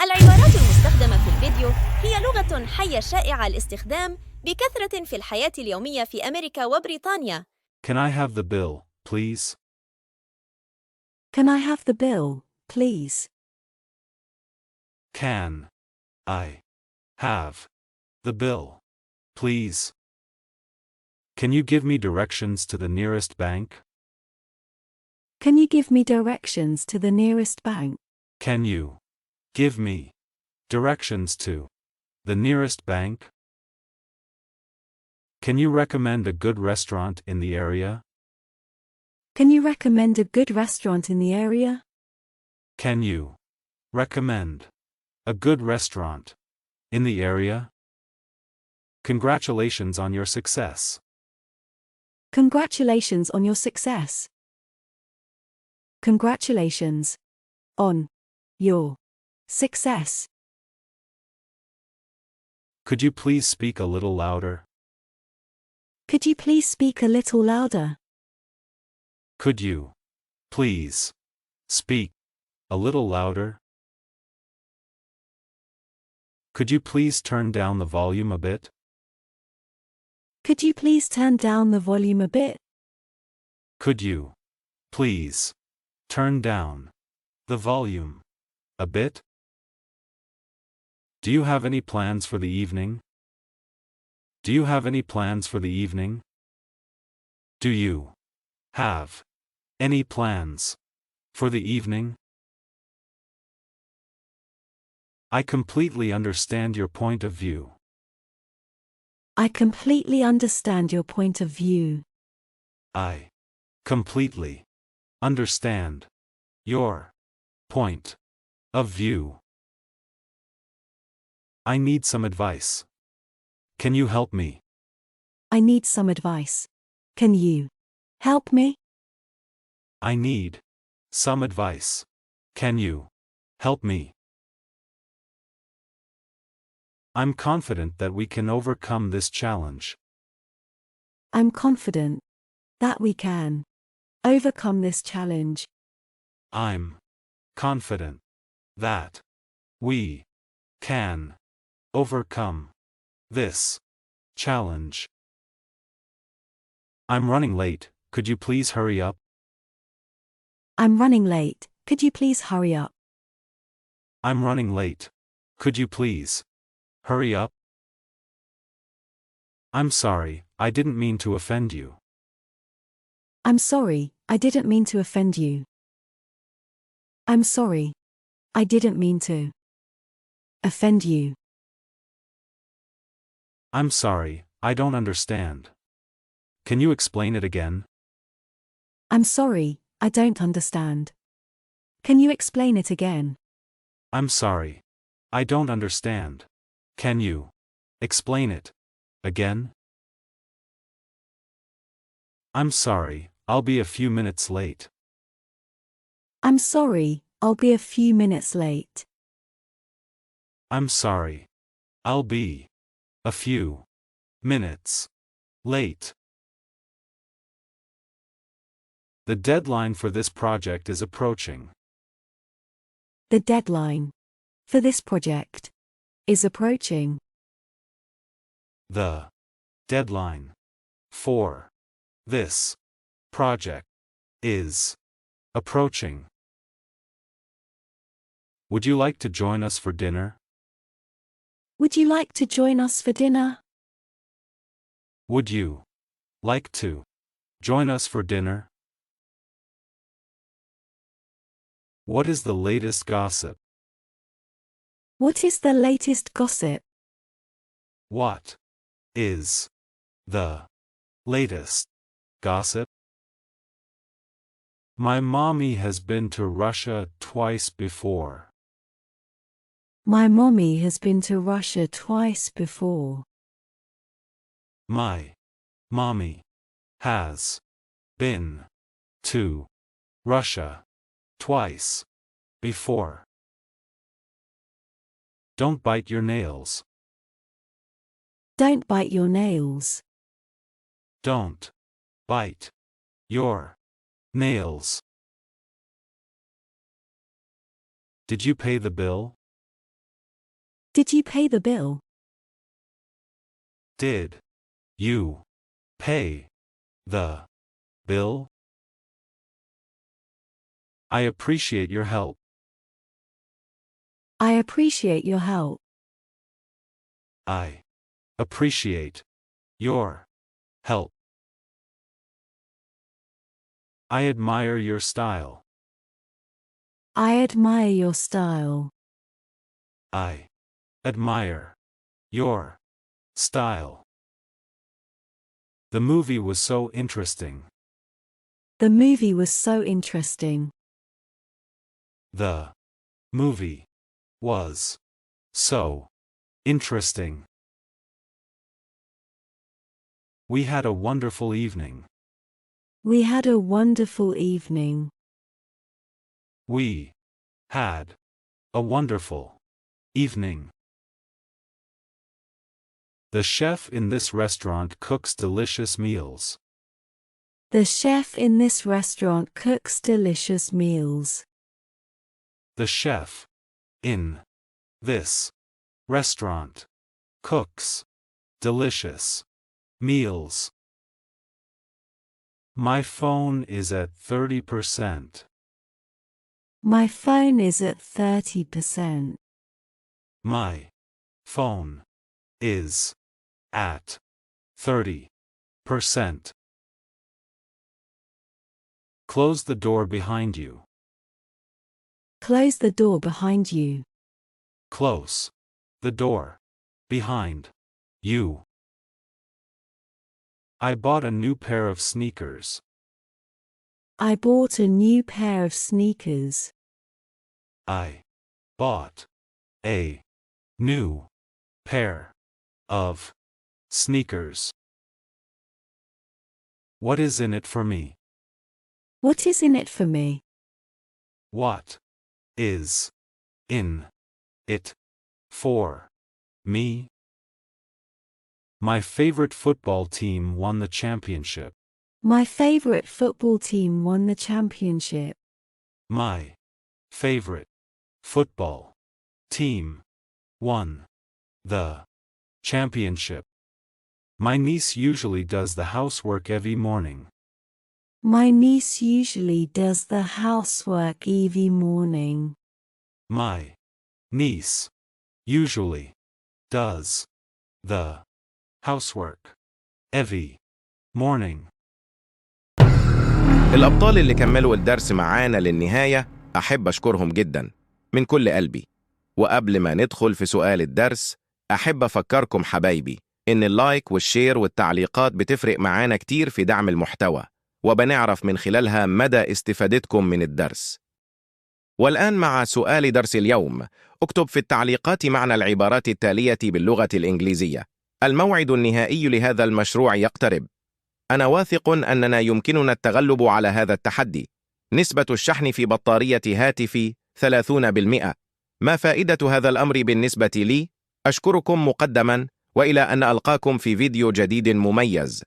العبارات المستخدمة في الفيديو هي لغة حية شائعة الاستخدام بكثرة في الحياة اليومية في أمريكا وبريطانيا. Can I have the bill, please? Can I have the bill, please? Can I have the bill, please? Can you give me directions to the nearest bank? Can you give me directions to the nearest bank? Can you give me directions to the nearest bank? Can you recommend a good restaurant in the area? Can you recommend a good restaurant in the area? Can you recommend a good restaurant in the area? Congratulations on your success. Congratulations on your success. Congratulations on your success. Could you please speak a little louder? Could you please speak a little louder? Could you please speak a little louder? Could you please turn down the volume a bit? Could you please turn down the volume a bit? Could you please turn down the volume a bit? Do you have any plans for the evening? Do you have any plans for the evening? Do you have any plans for the evening? I completely understand your point of view. I completely understand your point of view. I completely understand your point of view. I need some advice. Can you help me? I need some advice. Can you help me? I need some advice. Can you help me? I'm confident that we can overcome this challenge. I'm confident that we can overcome this challenge. I'm confident that we can overcome this challenge. I'm running late, could you please hurry up? I'm running late, could you please hurry up? I'm running late. Could you please hurry up? I'm sorry, I didn't mean to offend you. I'm sorry, I didn't mean to offend you. I'm sorry, I didn't mean to offend you. I'm sorry, I don't understand. Can you explain it again? I'm sorry, I don't understand. Can you explain it again? I'm sorry, I don't understand. Can you explain it again? I'm sorry, I'll be a few minutes late. I'm sorry, I'll be a few minutes late. I'm sorry, I'll be a few minutes late. The deadline for this project is approaching. The deadline for this project is approaching. The deadline for this project is approaching. Would you like to join us for dinner? Would you like to join us for dinner? Would you like to join us for dinner? What is the latest gossip? What is the latest gossip? What is the latest gossip? My mommy has been to Russia twice before. My mommy has been to Russia twice before. My mommy has been to Russia twice before. Don't bite your nails. Don't bite your nails. Don't bite your nails. Did you pay the bill? Did you pay the bill? Did you pay the bill? I appreciate your help. I appreciate your help. I appreciate your help. I admire your style. I admire your style. I admire your style. The movie was so interesting. The movie was so interesting. The movie was so interesting. We had a wonderful evening. We had a wonderful evening. We had a wonderful evening. The chef in this restaurant cooks delicious meals. The chef in this restaurant cooks delicious meals. The chef in this restaurant cooks delicious meals. My phone is at 30%. My phone is at 30%. My phone is at 30%. Close the door behind you. Close the door behind you. Close the door behind you. I bought a new pair of sneakers. I bought a new pair of sneakers. I bought a new pair of sneakers. What is in it for me? What is in it for me? What is in it for me? My favorite football team won the championship. My favorite football team won the championship. My favorite football team won the championship. My niece usually does the housework every morning. My niece usually does the housework every morning. My niece usually does the housework every morning. الأبطال اللي كملوا الدرس معانا للنهاية أحب أشكرهم جدا من كل قلبي. وقبل ما ندخل في سؤال الدرس أحب أفكركم حبايبي إن اللايك والشير والتعليقات بتفرق معانا كتير في دعم المحتوى، وبنعرف من خلالها مدى استفادتكم من الدرس. والآن مع سؤال درس اليوم، اكتب في التعليقات معنى العبارات التالية باللغة الإنجليزية. الموعد النهائي لهذا المشروع يقترب. أنا واثق أننا يمكننا التغلب على هذا التحدي. نسبة الشحن في بطارية هاتفي 30%. ما فائدة هذا الأمر بالنسبة لي؟ أشكركم مقدما، وإلى أن ألقاكم في فيديو جديد مميز.